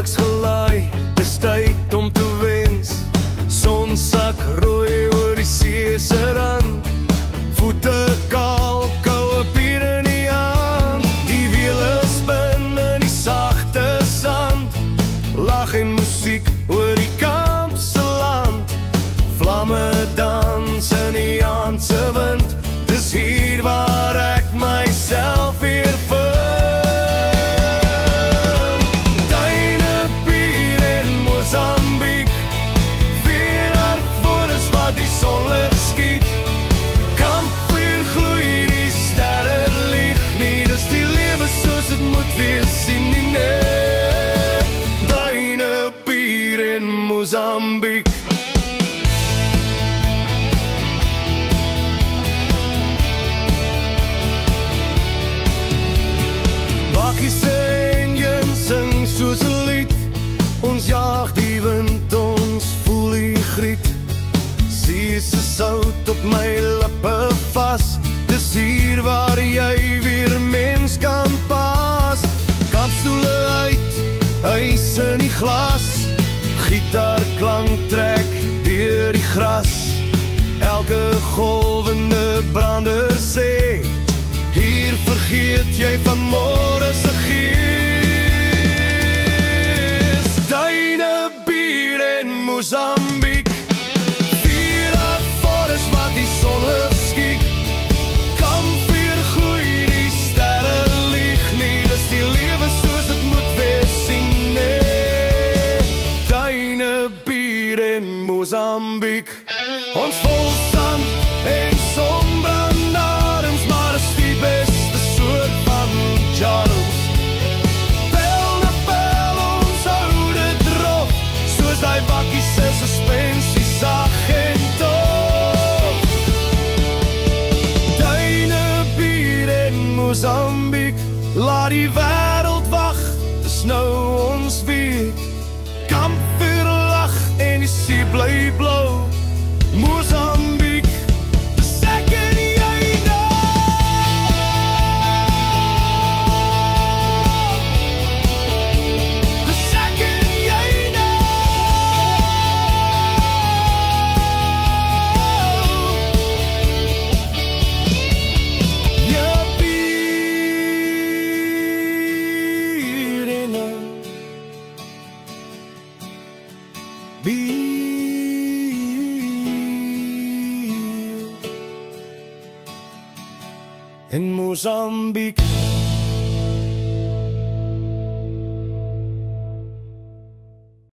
dagelijks gelaai, dis tyd om te wens. Son sak rooi oor die see se rand, voete kaal, koue bier in die hand. Die wiele spin in die sagte sand, lag en musiek oor die kamp se land. Vlamme dans in die aandse wind, dis hier waar ek myself weer vind. Duinepier in Mozambiek, weer voor is wat die sonlig skiet. Kampvuur gloei, die sterre lieg nie, dis die lewe soos het moet wees, sien nie nee. Duinepier in Mozambiek. Bakkies en Jen sing soos 'n lied, ons jaag die wind, ons voel die griet. See se sout op my lippe vas, dis hier waar jy weer mens kan pas. Kampstoele uit, ys in die glas, gitaarklank trek deur die gras. Elke golwende brander sê, hier vergeet jy van môre se gees. Duinepier in Mozambiek, vier voor is wat die sonlig skiet. Kampvuur gloei, die sterre lieg nie, dis die lewe soos het moet wees, sien nee. Duinepier in Mozambiek, ons vol sand en sonbrandarings, maar is die beste soort van Charles. Pel na pel ons oude drop, soos die bakkies se suspensie sag en tof. Duinepier in Mozambiek, laat die wêreld wag, dis nou ons week. Kampvuur lag en die see bly blou. Mozambiek, dis ek en jy nou. Dis ek en jy nou. Jy bier in 'n bier in Mozambiek.